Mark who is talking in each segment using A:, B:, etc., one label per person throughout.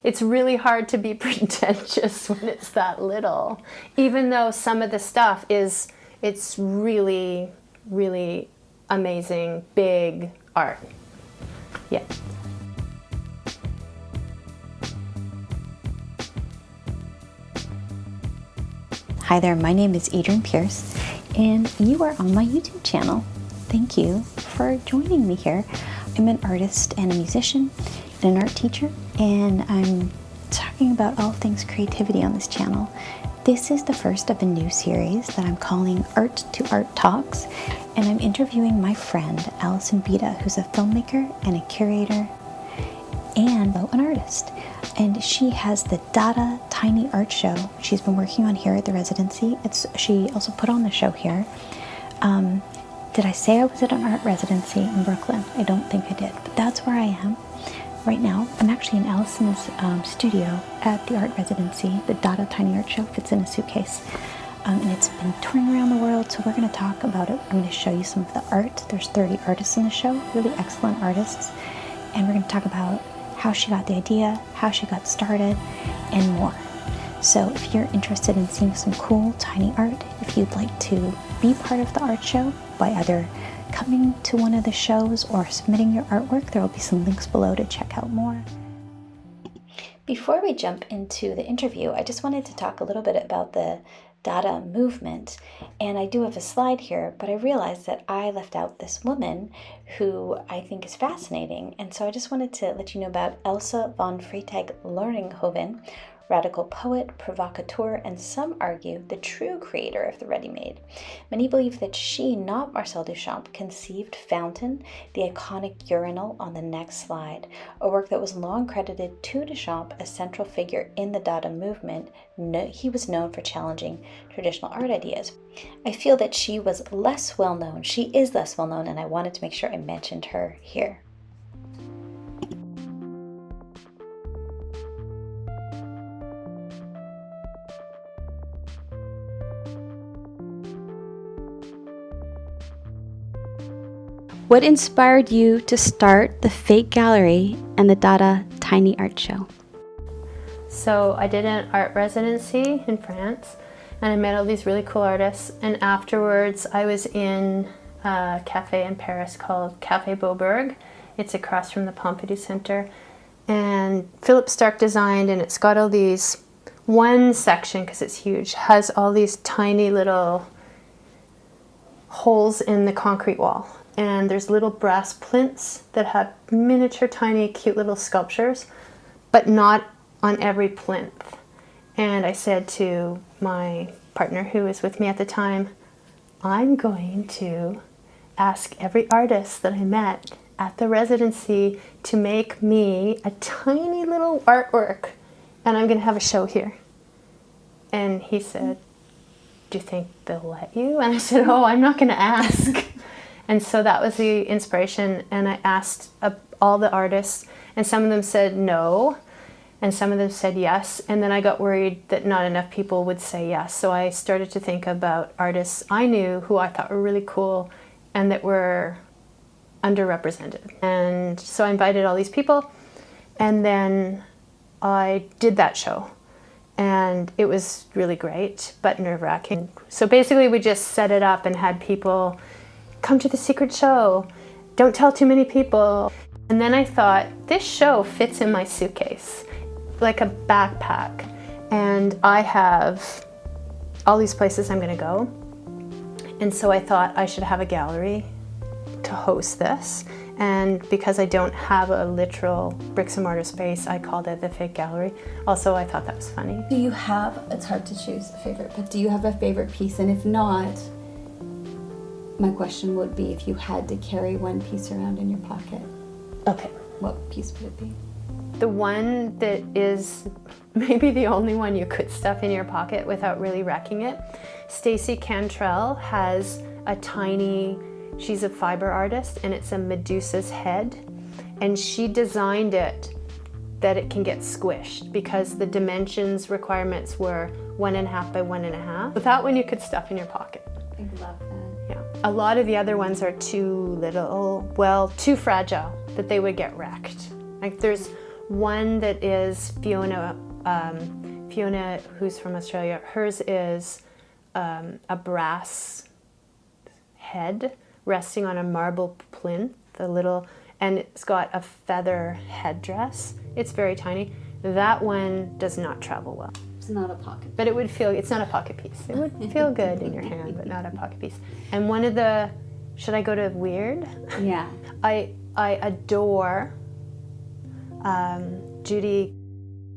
A: It's really hard to be pretentious when it's that little, even though some of the stuff it's really, really amazing, big art. Yeah.
B: Hi there, my name is Adrienne Pierce, and you are on my YouTube channel. Thank you for joining me here. I'm an artist and a musician and an art teacher, and I'm talking about all things creativity on this channel. This is the first of a new series that I'm calling Art to Art Talks, and I'm interviewing my friend Allison Beta, who's a filmmaker and a curator and an artist. And she has the Dada Tiny Art Show she's been working on here at the residency. She also put on the show here. Did I say I was at an art residency in Brooklyn? I don't think I did, but that's where I am right now. I'm actually in Allison's studio at the art residency. The Dada Tiny Art Show fits in a suitcase. And it's been touring around the world, so we're going to talk about it. I'm going to show you some of the art. There's 30 artists in the show, really excellent artists. And we're going to talk about how she got the idea, how she got started, and more. So if you're interested in seeing some cool tiny art, if you'd like to be part of the art show by either coming to one of the shows or submitting your artwork, there will be some links below to check out more. Before we jump into the interview, I just wanted to talk a little bit about the Dada movement. And I do have a slide here, but I realized that I left out this woman who I think is fascinating. And so I just wanted to let you know about Elsa von Freytag-Loringhoven, radical poet, provocateur, and some argue the true creator of the ready-made. Many believe that she, not Marcel Duchamp, conceived Fountain, the iconic urinal on the next slide, a work that was long credited to Duchamp as central figure in the Dada movement. He was known for challenging traditional art ideas. I feel that she was less well-known. She is less well-known, and I wanted to make sure I mentioned her here. What inspired you to start the Fake Gallery and the Dada Tiny Art Show?
A: So I did an art residency in France, and I met all these really cool artists. And afterwards, I was in a cafe in Paris called Café Beaubourg. It's across from the Pompidou Center. And Philip Stark designed, and it's got all these, one section, because it's huge, has all these tiny little holes in the concrete wall. And there's little brass plinths that have miniature, tiny, cute little sculptures, but not on every plinth. And I said to my partner who was with me at the time, I'm going to ask every artist that I met at the residency to make me a tiny little artwork, and I'm going to have a show here. And he said, do you think they'll let you? And I said, oh, I'm not going to ask. And so that was the inspiration, and I asked all the artists, and some of them said no, and some of them said yes, and then I got worried that not enough people would say yes. So I started to think about artists I knew who I thought were really cool and that were underrepresented. And so I invited all these people, and then I did that show. And it was really great, but nerve-wracking. So basically we just set it up and had people come to the secret show, don't tell too many people. And then I thought, this show fits in my suitcase, like a backpack. And I have all these places I'm gonna go. And so I thought I should have a gallery to host this. And because I don't have a literal bricks and mortar space, I called it the Fake Gallery. Also, I thought that was funny.
C: Do you have, it's hard to choose a favorite, but do you have a favorite piece? And if not, my question would be if you had to carry one piece around in your pocket.
A: Okay.
C: What piece would it be?
A: The one that is maybe the only one you could stuff in your pocket without really wrecking it. Stacy Cantrell has a tiny, she's a fiber artist, and it's a Medusa's head. And she designed it that it can get squished because the dimensions requirements were 1.5 by 1.5. But that one you could stuff in your pocket.
C: I love that.
A: Yeah. A lot of the other ones are too little, well, too fragile that they would get wrecked. Like there's one that is Fiona, who's from Australia. Hers is a brass head resting on a marble plinth, and it's got a feather headdress. It's very tiny. That one does not travel well.
C: It's not a pocket.
A: But it's not a pocket piece. It would feel good in your hand, but not a pocket piece. And one of the, should I go to weird?
C: Yeah.
A: I adore, Judy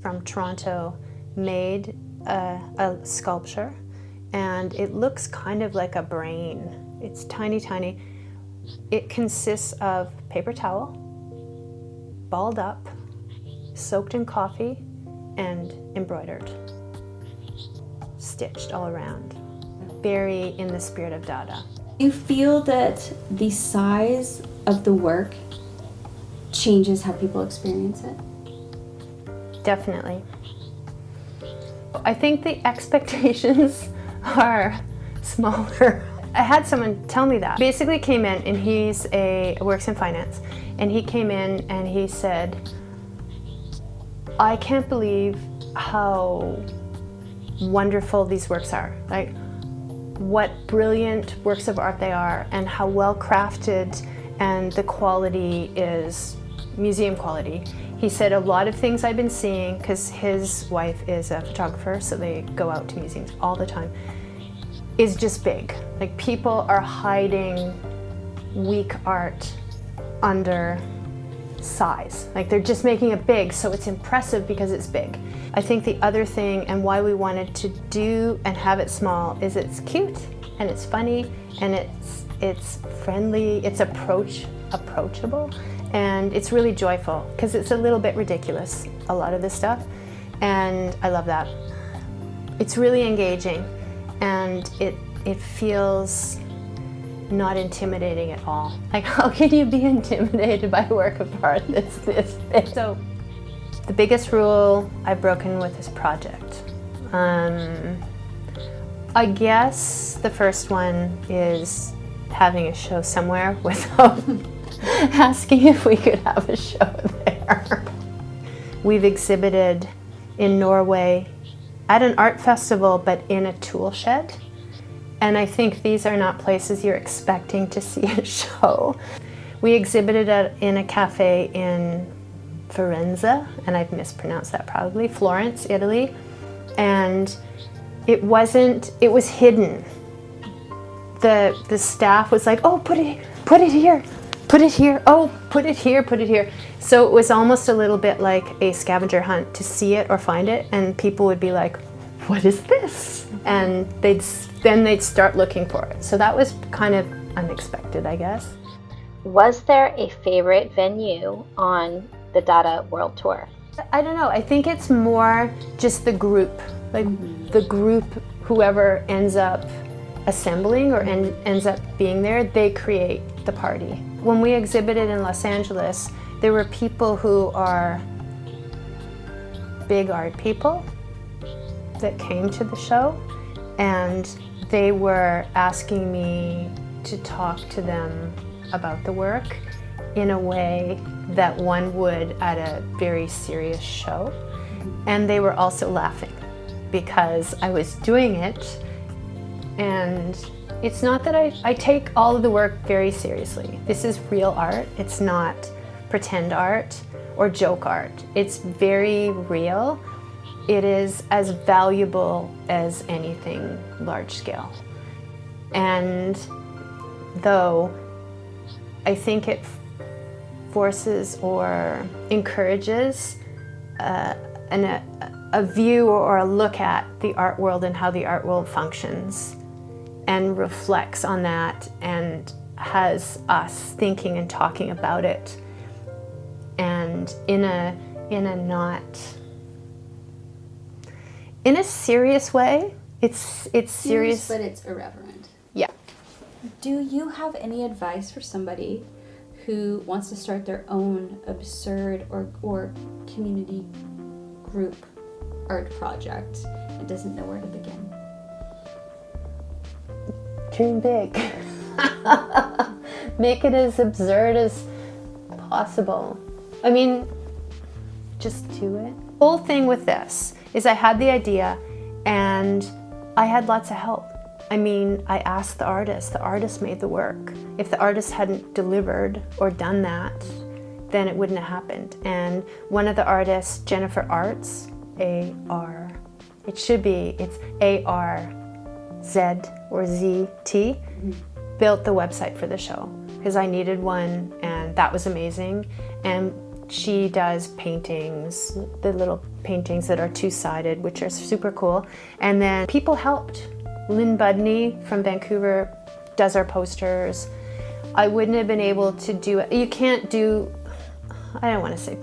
A: from Toronto made a sculpture, and it looks kind of like a brain. It's tiny, tiny. It consists of paper towel, balled up, soaked in coffee, and embroidered, stitched all around. Very in the spirit of Dada.
C: Do you feel that the size of the work changes how people experience it?
A: Definitely. I think the expectations are smaller. I had someone tell me that. Basically came in, and he works in finance, and he came in and he said, I can't believe how wonderful these works are. Like, what brilliant works of art they are, and how well crafted, and the quality is museum quality. He said a lot of things I've been seeing, because his wife is a photographer, so they go out to museums all the time, is just big. Like, people are hiding weak art under size. Like, they're just making it big, so it's impressive because it's big. I think the other thing, and why we wanted to do and have it small, is it's cute and it's funny and it's friendly, it's approachable, and it's really joyful because it's a little bit ridiculous, a lot of this stuff, and I love that. It's really engaging, and it feels not intimidating at all. Like, how can you be intimidated by a work of art that's this big? So, the biggest rule I've broken with this project, I guess the first one is having a show somewhere without asking if we could have a show there. We've exhibited in Norway at an art festival, but in a tool shed. And I think these are not places you're expecting to see a show. We exhibited in a cafe in Firenze, and I've mispronounced that probably, Florence, Italy. And it was hidden. The staff was like, oh, put it here, oh, put it here. So it was almost a little bit like a scavenger hunt to see it or find it, and people would be like, what is this? And then they'd start looking for it. So that was kind of unexpected, I guess.
B: Was there a favorite venue on the Dada World Tour?
A: I don't know. I think it's more just the group. Like, the group, whoever ends up assembling or ends up being there, they create the party. When we exhibited in Los Angeles, there were people who are big art people that came to the show, and they were asking me to talk to them about the work in a way that one would at a very serious show. And they were also laughing because I was doing it, and it's not that I take all of the work very seriously. This is real art. It's not pretend art or joke art. It's very real. It is as valuable as anything large scale. And though I think it forces or encourages a view or a look at the art world and how the art world functions, and reflects on that and has us thinking and talking about it, and in a serious way. It's serious,
C: but it's irreverent.
A: Yeah.
C: Do you have any advice for somebody who wants to start their own absurd or community group art project and doesn't know where to begin?
A: Dream big. Make it as absurd as possible. I mean, just to it. Whole thing with this is I had the idea and I had lots of help. I mean, I asked the artist made the work. If the artist hadn't delivered or done that, then it wouldn't have happened. And one of the artists, Jennifer Arts, A-R, it's A-R-Z or Z-T, built the website for the show because I needed one, and that was amazing. And she does paintings, the little paintings that are two-sided, which are super cool. And then people helped. Lynn Budney from Vancouver does our posters. I wouldn't have been able to do it. You can't do, I don't want to say,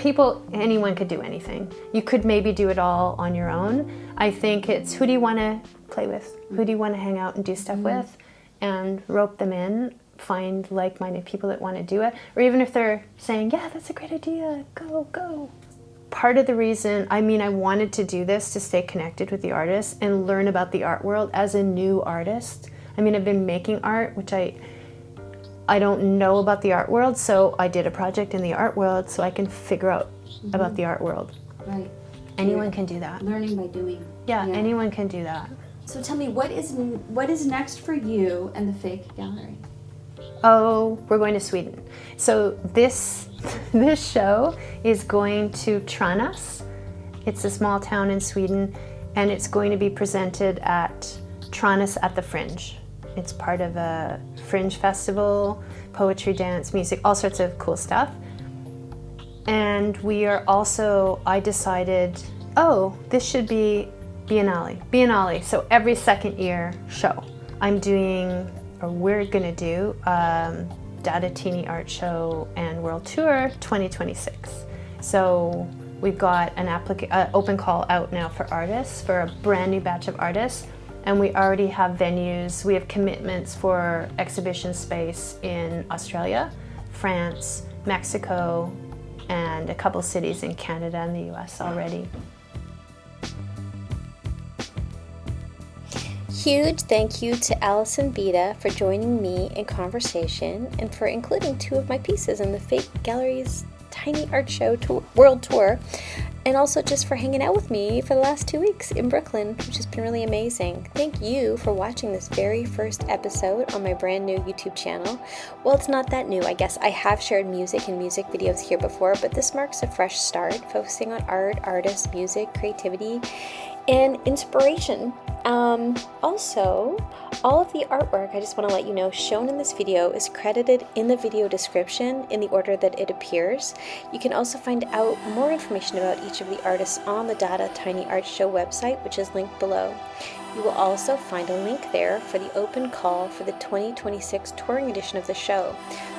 A: anyone could do anything. You could maybe do it all on your own. I think it's who do you want to play with? Who do you want to hang out and do stuff with? And rope them in, find like-minded people that want to do it. Or even if they're saying, yeah, that's a great idea, go. Part of the reason, I wanted to do this to stay connected with the artists and learn about the art world as a new artist. I've been making art, which I don't know about the art world, so I did a project in the art world so I can figure out about the art world.
C: Right.
A: Anyone can do that.
C: Learning by doing.
A: Yeah, anyone can do that.
C: So tell me, what is next for you and the Fake Gallery?
A: Oh, we're going to Sweden. So this show is going to Tranås. It's a small town in Sweden, and it's going to be presented at Tranås at the Fringe. It's part of a Fringe festival, poetry, dance, music, all sorts of cool stuff. And I decided, this should be Biennale. So every second year show. We're gonna do Dada Teeny Art Show and World Tour 2026. So we've got an open call out now for artists, for a brand new batch of artists, and we already have venues. We have commitments for exhibition space in Australia, France, Mexico, and a couple cities in Canada and the US already.
B: Huge thank you to Alison Bida for joining me in conversation and for including 2 of my pieces in the Fake Gallery's Tiny Art Show World Tour, and also just for hanging out with me for the last 2 weeks in Brooklyn, which has been really amazing. Thank you for watching this very first episode on my brand new YouTube channel. Well, it's not that new, I guess. I have shared music and music videos here before, but this marks a fresh start, focusing on art, artists, music, creativity, and inspiration. Also, all of the artwork, I just want to let you know, shown in this video is credited in the video description in the order that it appears. You can also find out more information about each of the artists on the Dada Tiny Art Show website, which is linked below. You will also find a link there for the open call for the 2026 touring edition of the show.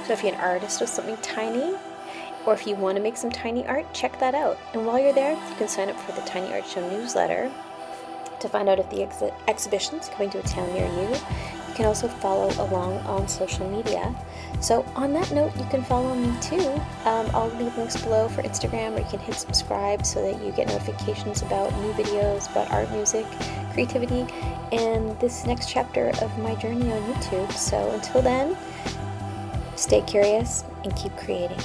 B: So if you're an artist with something tiny, or if you want to make some tiny art, check that out. And while you're there, you can sign up for the Tiny Art Show newsletter to find out if the exhibition's coming to a town near you. You can also follow along on social media. So on that note, you can follow me too. I'll leave links below for Instagram, or you can hit subscribe so that you get notifications about new videos, about art, music, creativity, and this next chapter of my journey on YouTube. So until then, stay curious and keep creating.